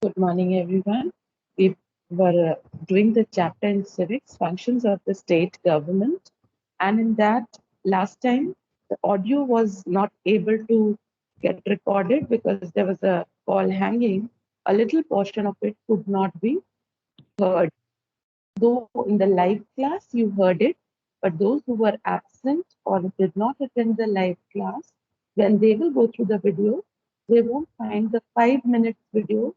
Good morning, everyone. We were doing the chapter in civics, functions of the state government. And in that, last time, the audio was not able to get recorded because there was a call hanging. A little portion of it could not be heard. Though in the live class you heard it, but those who were absent or did not attend the live class, when they will go through the video, they won't find the 5 minutes video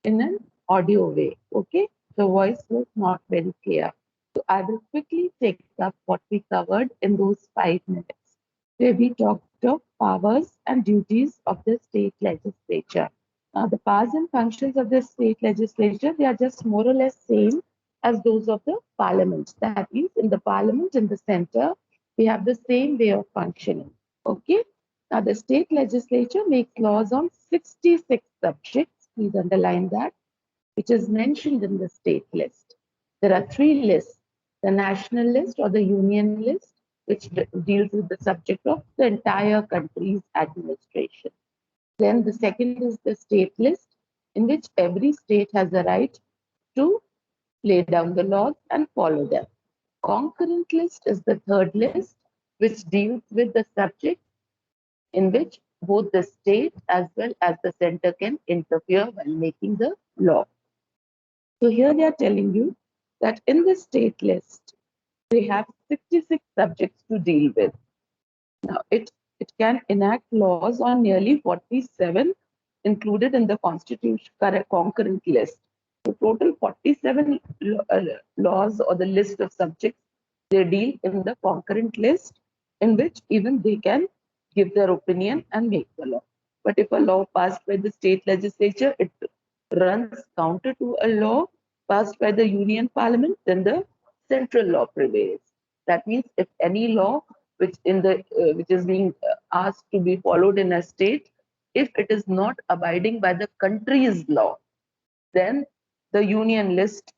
in an audio way. Okay, the voice was not very clear. So I will quickly take up what we covered in those 5 minutes, where we talked of powers and duties of the state legislature. Now, the powers and functions of the state legislature, they are just more or less same as those of the parliament. That means in the parliament, in the center, we have the same way of functioning. Okay. Now, the state legislature makes laws on 66 subjects. Please underline that, which is mentioned in the state list. There are three lists: the national list or the union list, which deals with the subject of the entire country's administration. Then the second is the state list, in which every state has the right to lay down the laws and follow them. Concurrent list is the third list, which deals with the subject in which both the state as well as the center can interfere while making the law. So here they are telling you that in the state list, they have 66 subjects to deal with. Now, it can enact laws on nearly 47 included in the Constitution concurrent list. So, total 47 laws or the list of subjects they deal in the concurrent list, in which even they can give their opinion and make the law. But if a law passed by the state legislature, it runs counter to a law passed by the union parliament, then the central law prevails. That means if any law which is being asked to be followed in a state, if it is not abiding by the country's law, then the union list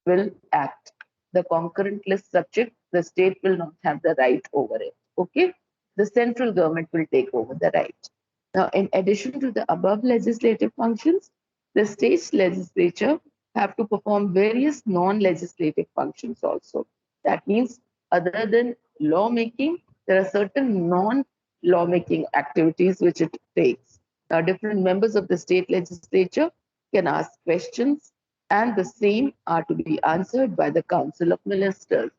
will act. The concurrent list subject, the state will not have the right over it. Okay, the central government will take over the right. Now, in addition to the above legislative functions, the state legislature have to perform various non-legislative functions also. That means other than lawmaking, there are certain non-lawmaking activities which it takes. Now, different members of the state legislature can ask questions, and the same are to be answered by the Council of Ministers.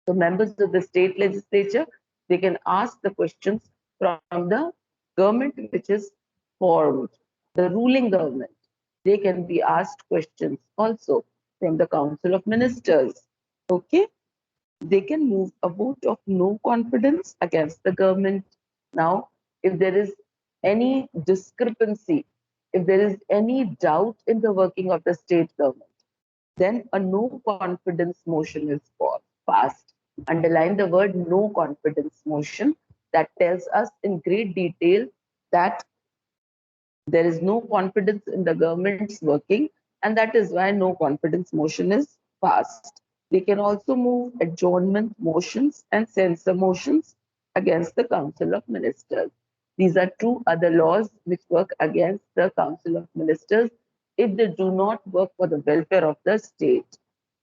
So members of the state legislature, they can ask the questions from the government which is formed, the ruling government. They can be asked questions also from the Council of Ministers. Okay, they can move a vote of no confidence against the government. Now, if there is any discrepancy, if there is any doubt in the working of the state government, then a no confidence motion is passed. Underline the word no confidence motion. That tells us in great detail that there is no confidence in the government's working, and that is why no confidence motion is passed. They can also move adjournment motions and censure motions against the Council of Ministers. These are two other laws which work against the Council of Ministers if they do not work for the welfare of the state.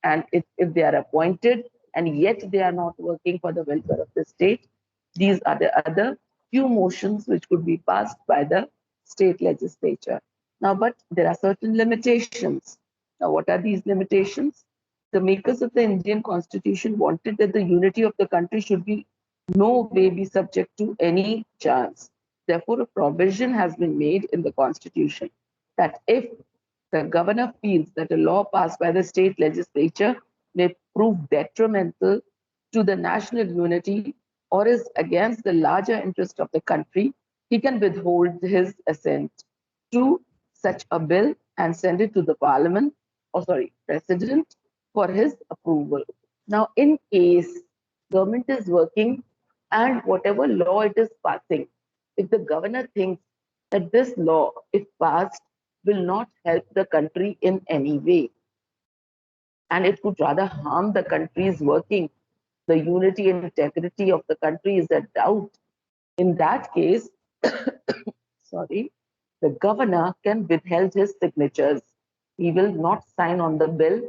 And if they are appointed and yet they are not working for the welfare of the state, these are the other few motions which could be passed by the state legislature. Now, but there are certain limitations. Now, what are these limitations? The makers of the Indian Constitution wanted that the unity of the country should be no way be subject to any chance. Therefore, a provision has been made in the Constitution that if the governor feels that a law passed by the state legislature may prove detrimental to the national unity or is against the larger interest of the country, he can withhold his assent to such a bill and send it to the parliament, president, for his approval. Now, in case government is working and whatever law it is passing, if the governor thinks that this law, if passed, will not help the country in any way, and it could rather harm the country's working, the unity and integrity of the country is a doubt. In that case, sorry, the governor can withhold his signatures. He will not sign on the bill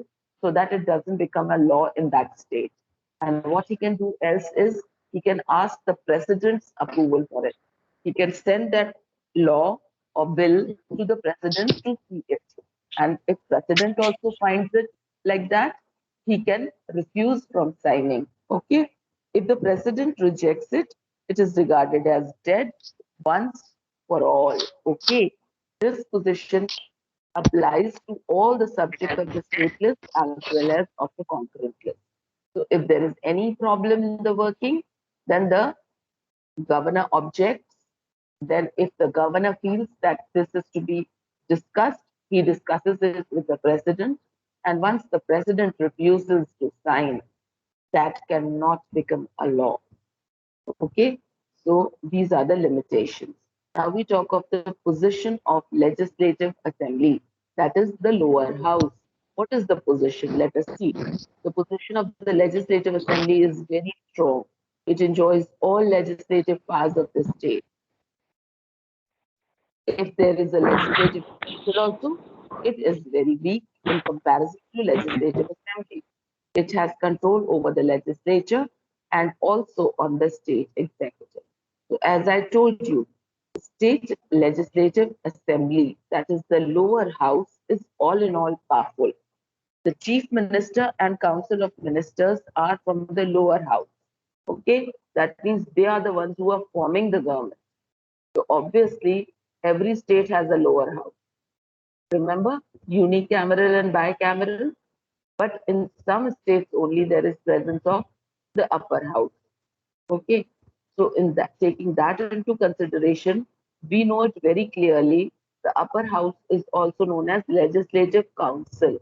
so that it doesn't become a law in that state. And what he can do else is he can ask the president's approval for it. He can send that law or bill to the president to see it. And if president also finds it like that, he can refuse from signing. Okay. If the president rejects it, it is regarded as dead once for all. Okay. This position applies to all the subjects of the state list as well as of the concurrent list. So if there is any problem in the working, then the governor objects. Then if the governor feels that this is to be discussed, he discusses it with the president. And once the president refuses to sign, that cannot become a law. Okay, so these are the limitations. Now we talk of the position of legislative assembly, that is the lower house. What is the position? Let us see. The position of the legislative assembly is very strong. It enjoys all legislative powers of the state. If there is a legislative council also, it is very weak in comparison to legislative assembly. It has control over the legislature and also on the state executive. So as I told you, state legislative assembly, that is the lower house, is all in all powerful. The chief minister and council of ministers are from the lower house. Okay, that means they are the ones who are forming the government. So obviously, every state has a lower house. Remember, unicameral and bicameral, but in some states only there is presence of the upper house. Okay, so in that, taking that into consideration, we know it very clearly. The upper house is also known as legislative council.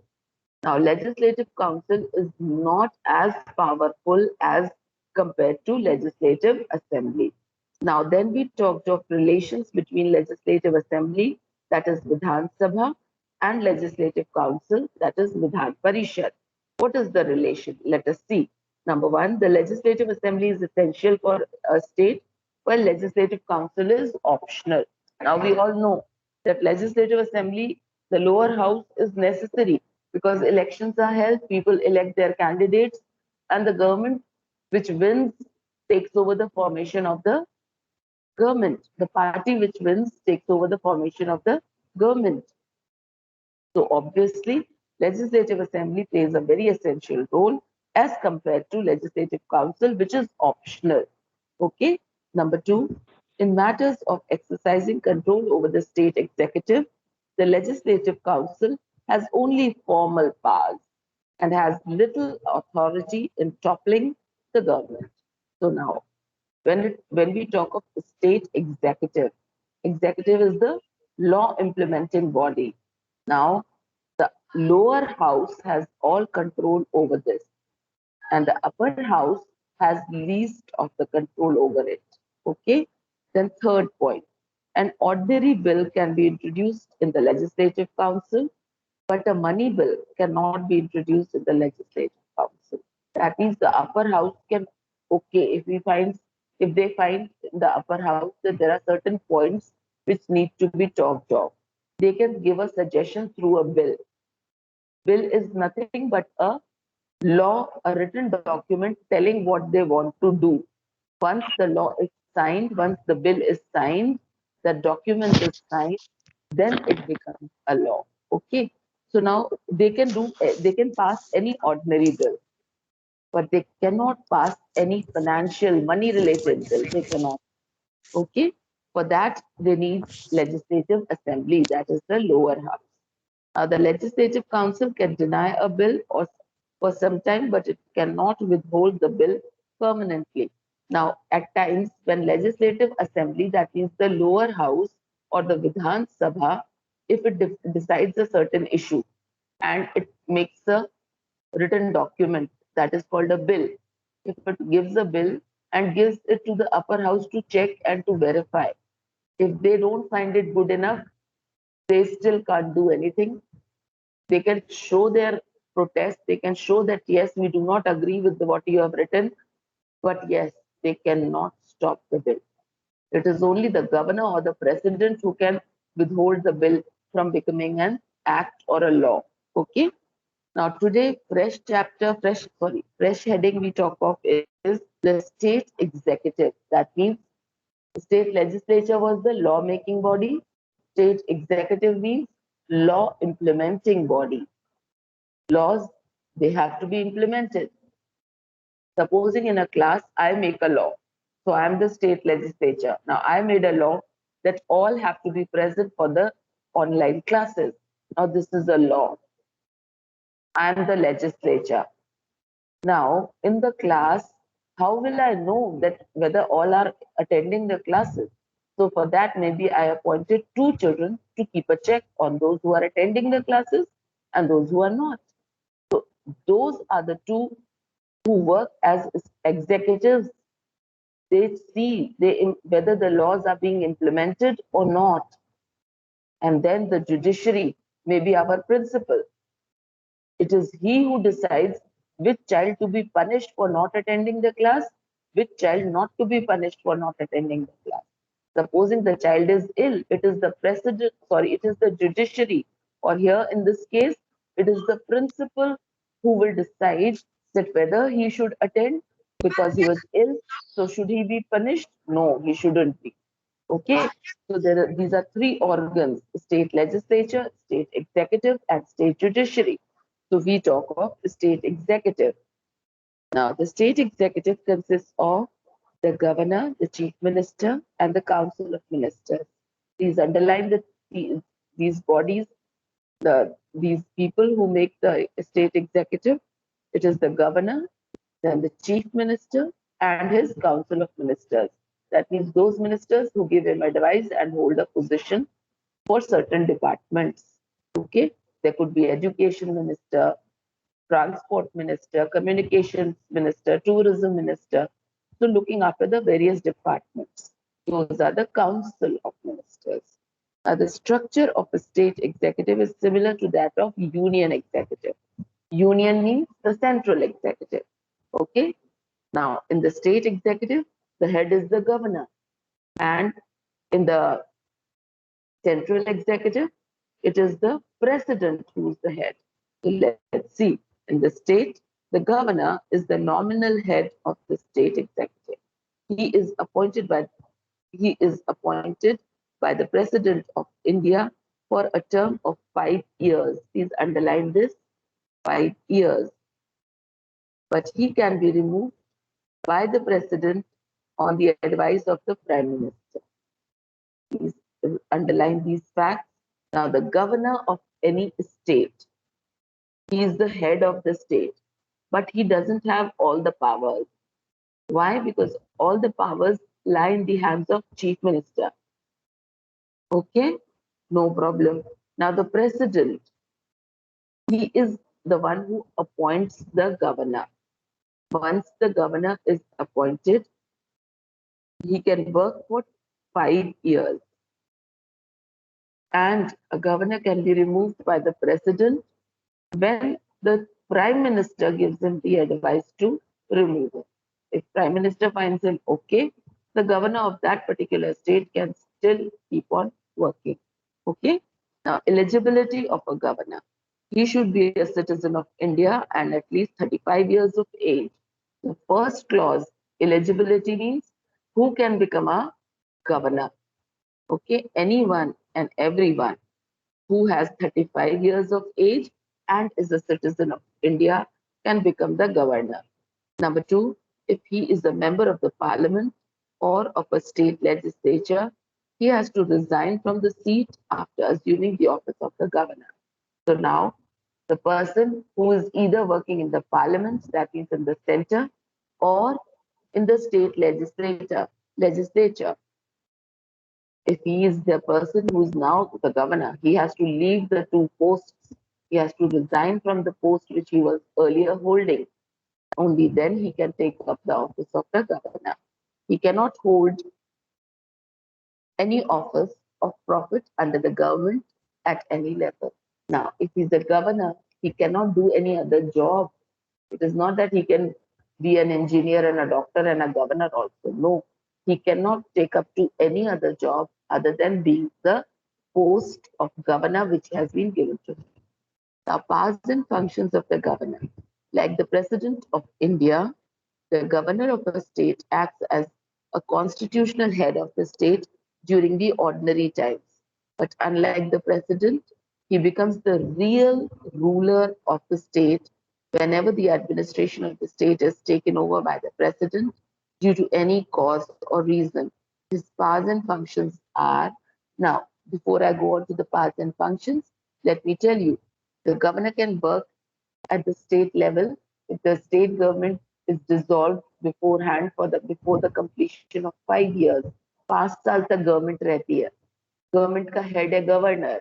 Now, legislative council is not as powerful as compared to legislative assembly. Now, then we talked of relations between legislative assembly, that is Vidhan Sabha, and legislative council, that is Vidhan Parishad. What is the relation? Let us see. Number one, the legislative assembly is essential for a state, while legislative council is optional. Now, we all know that legislative assembly, the lower house, is necessary because elections are held, people elect their candidates, and the government which wins takes over the formation of the government. The party which wins takes over the formation of the government. So obviously, legislative assembly plays a very essential role as compared to legislative council, which is optional. Okay. Number two, in matters of exercising control over the state executive, the legislative council has only formal powers and has little authority in toppling the government. So now, when we talk of the state executive, executive is the law implementing body. Now, the lower house has all control over this, and the upper house has least of the control over it. Okay. Then third point, an ordinary bill can be introduced in the legislative council, but a money bill cannot be introduced in the legislative council. That means the upper house can, okay, if they find in the upper house that there are certain points which need to be talked of, they can give a suggestion through a bill. Bill is nothing but a law, a written document telling what they want to do. Once the law is signed, once the bill is signed, the document is signed, then it becomes a law. Okay. So now they can pass any ordinary bill, but they cannot pass any financial, money related bill. They cannot. Okay. For that, they need legislative assembly, that is the lower house. The legislative council can deny a bill or for some time, but it cannot withhold the bill permanently. Now, at times when legislative assembly, that means the lower house or the Vidhan Sabha, if it decides a certain issue and it makes a written document that is called a bill, if it gives a bill and gives it to the upper house to check and to verify, if they don't find it good enough, they still can't do anything. They can show their protest. They can show that, yes, we do not agree with what you have written, but yes, they cannot stop the bill. It is only the governor or the president who can withhold the bill from becoming an act or a law. Okay. Now today, fresh heading we talk of is the state executive. That means the state legislature was the law making body. State executive means law implementing body. Laws, they have to be implemented. Supposing in a class, I make a law. So I'm the state legislature. Now I made a law that all have to be present for the online classes. Now this is a law. I'm the legislature. Now in the class, how will I know that whether all are attending the classes? So for that, maybe I appointed two children to keep a check on those who are attending the classes and those who are not. So those are the two who work as executives. They see whether the laws are being implemented or not. And then the judiciary may be our principal. It is he who decides which child to be punished for not attending the class, which child not to be punished for not attending the class. Supposing the child is ill, it is it is the judiciary, or here in this case, it is the principal who will decide that whether he should attend because he was ill. So should he be punished? No, he shouldn't be. Okay, so these are three organs: state legislature, state executive, and state judiciary. So we talk of state executive. Now, the state executive consists of the governor, the chief minister, and the council of ministers. These underline these bodies, these people who make the state executive. It is the governor, then the chief minister, and his council of ministers. That means those ministers who give him advice and hold a position for certain departments. Okay, there could be education minister, transport minister, communications minister, tourism minister. So looking after the various departments. Those are the council of ministers. The structure of a state executive is similar to that of union executive. Union means the central executive. Okay. Now, in the state executive, the head is the governor. And in the central executive, it is the president who's the head. So let's see. In the state, the governor is the nominal head of the state executive. He is appointed by the President of India for a term of 5 years. Please underline this, 5 years. But he can be removed by the President on the advice of the Prime Minister. Please underline these facts. Now, the governor of any state, he is the head of the state, but he doesn't have all the powers. Why? Because all the powers lie in the hands of chief minister. Okay, no problem. Now, the president, he is the one who appoints the governor. Once the governor is appointed, he can work for 5 years. And a governor can be removed by the president when the prime minister gives him the advice to remove him. If prime minister finds him okay, the governor of that particular state can still keep on working. Okay. Now, eligibility of a governor. He should be a citizen of India and at least 35 years of age. The first clause, eligibility, means who can become a governor. Okay, anyone and everyone who has 35 years of age and is a citizen of India can become the governor. Number two, if he is a member of the parliament or of a state legislature, he has to resign from the seat after assuming the office of the governor. So now, the person who is either working in the parliament, that means in the center, or in the state legislature, if he is the person who is now the governor, he has to leave the two posts. He has to resign from the post which he was earlier holding. Only then he can take up the office of the governor. He cannot hold any office of profit under the government at any level. Now, if he's the governor, he cannot do any other job. It is not that he can be an engineer and a doctor and a governor also. No, he cannot take up to any other job other than being the post of governor which has been given to him. The powers and functions of the governor. Like the President of India, the governor of a state acts as a constitutional head of the state during the ordinary times. But unlike the president, he becomes the real ruler of the state whenever the administration of the state is taken over by the president due to any cause or reason. His powers and functions are now, before I go on to the powers and functions, let me tell you the governor can work at the state level if the state government is dissolved beforehand before the completion of 5 years. 5 साल तक government रहती है, government का head है governor.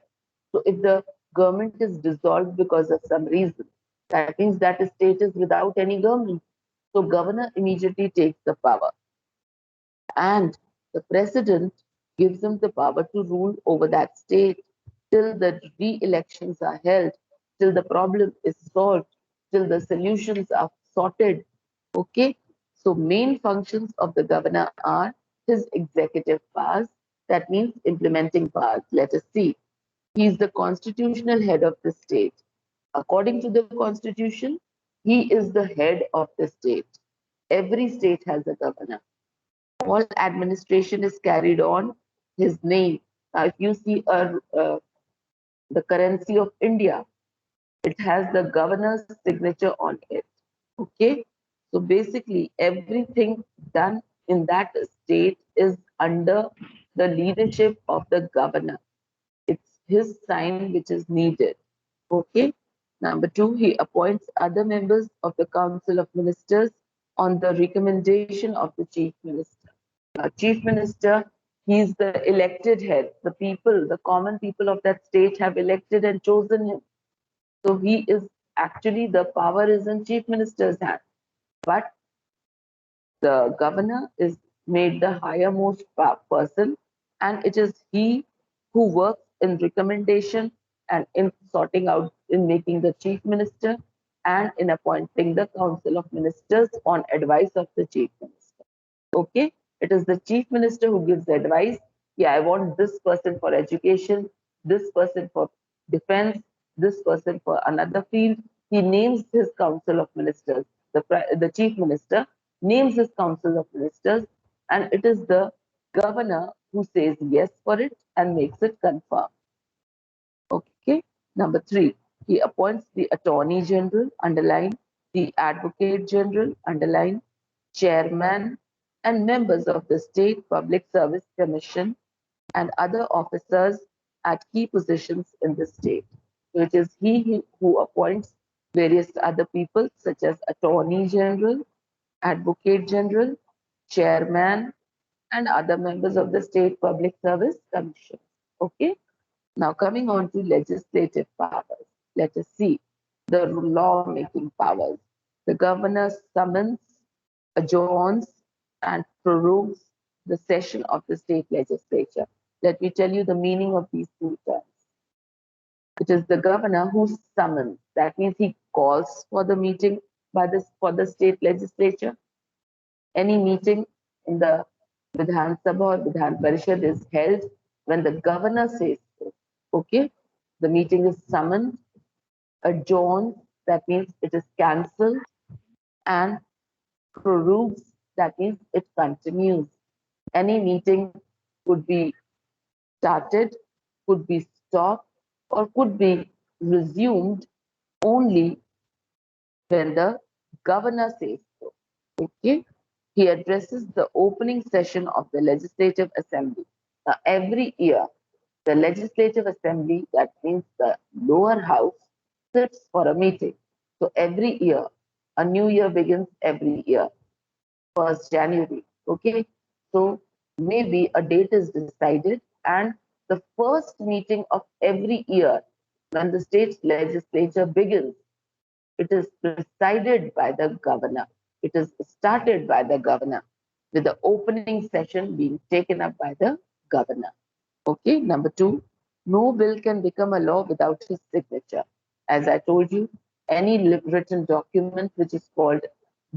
So if the government is dissolved because of some reason, that means that the state is without any government. So governor immediately takes the power, and the president gives him the power to rule over that state till the re-elections are held, till the problem is solved, till the solutions are sorted. Okay, so main functions of the governor are his executive powers, that means implementing powers. Let us see. He is the constitutional head of the state. According to the constitution, he is the head of the state. Every state has a governor. All administration is carried on his name. Now, if you see the currency of India, it has the governor's signature on it. Okay, so basically everything done in that state is under the leadership of the governor. It's his sign which is needed. Okay. Number two, he appoints other members of the Council of Ministers on the recommendation of the Chief Minister. Chief Minister, he is the elected head. The people, the common people of that state have elected and chosen him. So he is actually, the power is in Chief Minister's hand. But the governor is made the highermost person, and it is he who works in recommendation and in sorting out, in making the chief minister and in appointing the council of ministers on advice of the chief minister. Okay, it is the chief minister who gives advice. Yeah, I want this person for education, this person for defense, this person for another field. He names his council of ministers. The chief minister names his council of ministers, and it is the governor who says yes for it and makes it confirmed. Okay. Number three, he appoints the attorney general, underline, the advocate general, underline, chairman, and members of the State Public Service Commission and other officers at key positions in the state. So it is he who appoints various other people such as attorney general, advocate general, chairman, and other members of the State Public Service Commission. Okay. Now coming on to legislative powers. Let us see the law-making powers. The governor summons, adjourns, and prorogues the session of the state legislature. Let me tell you the meaning of these two terms. It is the governor who summons. That means he calls for the meeting for the state legislature. Any meeting in the Vidhan Sabha or Vidhan Parishad is held when the governor says so. Okay, the meeting is summoned, adjourned, that means it is cancelled, and prorogues, that means it continues. Any meeting could be started, could be stopped, or could be resumed only when the governor says so. Okay, he addresses the opening session of the Legislative Assembly. Now, every year, the Legislative Assembly, that means the lower house, sits for a meeting. So every year, a new year begins every year, 1st January. Okay, so maybe a date is decided, and the first meeting of every year, when the state legislature begins, it is presided by the governor. It is started by the governor, with the opening session being taken up by the governor. Okay, number two, no bill can become a law without his signature. As I told you, any written document which is called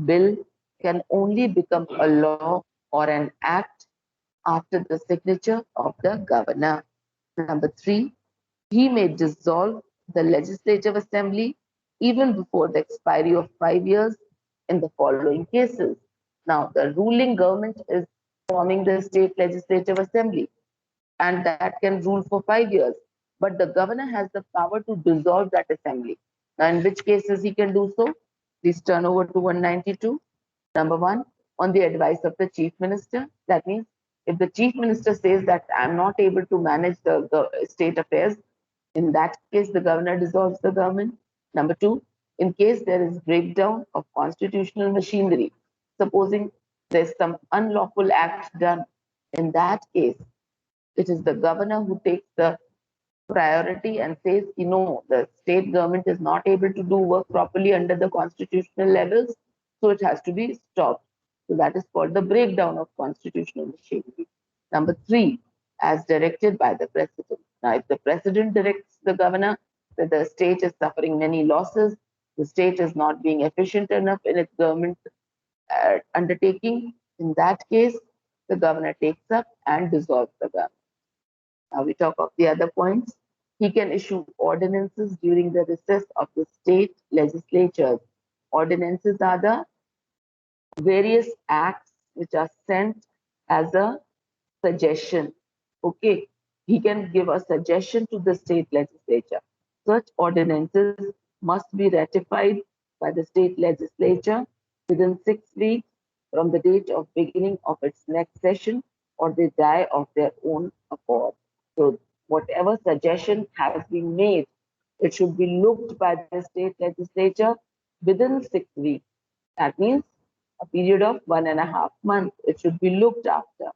bill can only become a law or an act after the signature of the governor. Number 3, he may dissolve the legislative assembly even before the expiry of 5 years in the following cases. Now, the ruling government is forming the state legislative assembly, and that can rule for 5 years. But the governor has the power to dissolve that assembly. Now, in which cases he can do so? Please turn over to 192. Number 1, on the advice of the chief minister. That means if the chief minister says that I'm not able to manage the state affairs, in that case, the governor dissolves the government. Number 2, in case there is breakdown of constitutional machinery, supposing there's some unlawful act done, in that case, it is the governor who takes the priority and says, the state government is not able to do work properly under the constitutional levels, so it has to be stopped. So that is called the breakdown of constitutional machinery. Number 3, as directed by the president. Now, if the president directs the governor that the state is suffering many losses, the state is not being efficient enough in its government undertaking, in that case, the governor takes up and dissolves the government. Now we talk of the other points. He can issue ordinances during the recess of the state legislatures. Ordinances are the various acts which are sent as a suggestion. Okay, he can give a suggestion to the state legislature. Such ordinances must be ratified by the state legislature within 6 weeks from the date of beginning of its next session, or they die of their own accord. So, whatever suggestion has been made, it should be looked by the state legislature within 6 weeks. That means a period of 1.5 months. It should be looked after.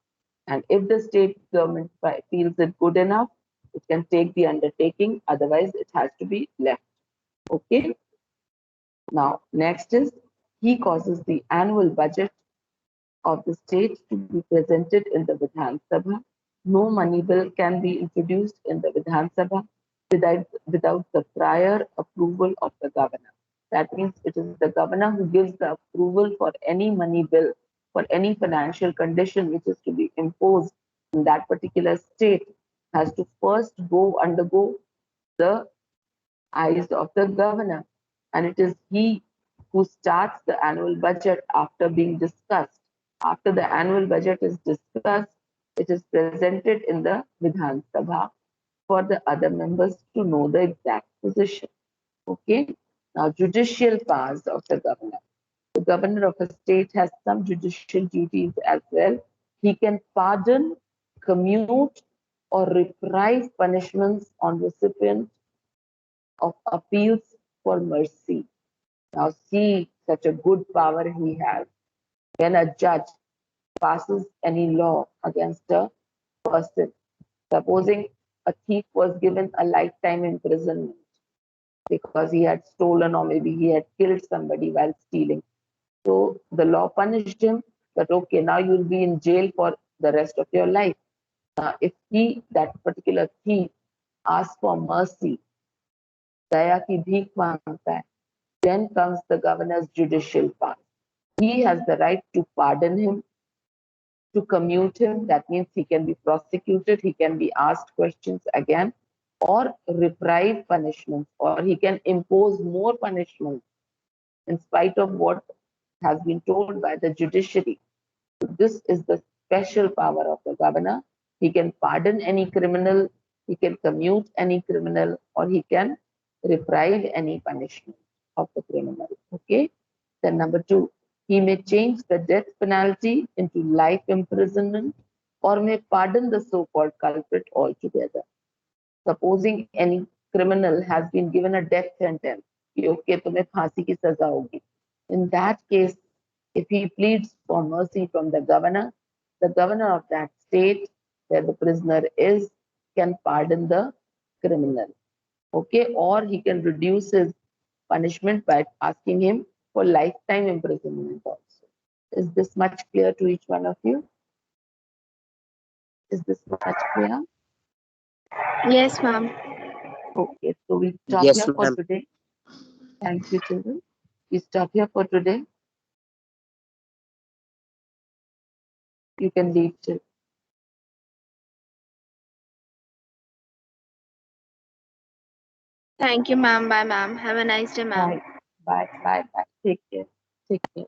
And if the state government feels it good enough, it can take the undertaking. Otherwise, it has to be left. Okay. Now, next is he causes the annual budget of the state to be presented in the Vidhan Sabha. No money bill can be introduced in the Vidhan Sabha without the prior approval of the governor. That means it is the governor who gives the approval for any money bill, for any financial condition which is to be imposed in that particular state, has to first undergo the eyes of the governor. And it is he who starts the annual budget after being discussed. After the annual budget is discussed, it is presented in the Vidhan Sabha for the other members to know the exact position. Okay. Now, judicial powers of the governor. The governor of a state has some judicial duties as well. He can pardon, commute, or reprieve punishments on recipients of appeals for mercy. Now, see such a good power he has. When a judge passes any law against a person, supposing a thief was given a lifetime imprisonment because he had stolen or maybe he had killed somebody while stealing. So the law punished him that, okay, now you'll be in jail for the rest of your life. Now, if that particular thief, asks for mercy, दया की भीख मांगता है, then comes the governor's judicial power. He has the right to pardon him, to commute him. That means he can be prosecuted, he can be asked questions again, or reprieve punishments, or he can impose more punishments in spite of what has been told by the judiciary. So this is the special power of the governor. He can pardon any criminal, he can commute any criminal, or he can reprieve any punishment of the criminal. Okay. Then number 2, he may change the death penalty into life imprisonment or may pardon the so-called culprit altogether. Supposing any criminal has been given a death sentence, okay, तुम्हें फांसी की सजा होगी. In that case, if he pleads for mercy from the governor of that state where the prisoner is can pardon the criminal. Okay, or he can reduce his punishment by asking him for lifetime imprisonment also. Is this much clear to each one of you? Is this much clear? Yes, ma'am. Okay, so we stop Yes, here for ma'am. today. Thank you, children. We stop here for today. You can leave, children. Thank you, ma'am. Bye, ma'am. Have a nice day, ma'am. Bye. Bye. Bye. Bye. Take care. Take care.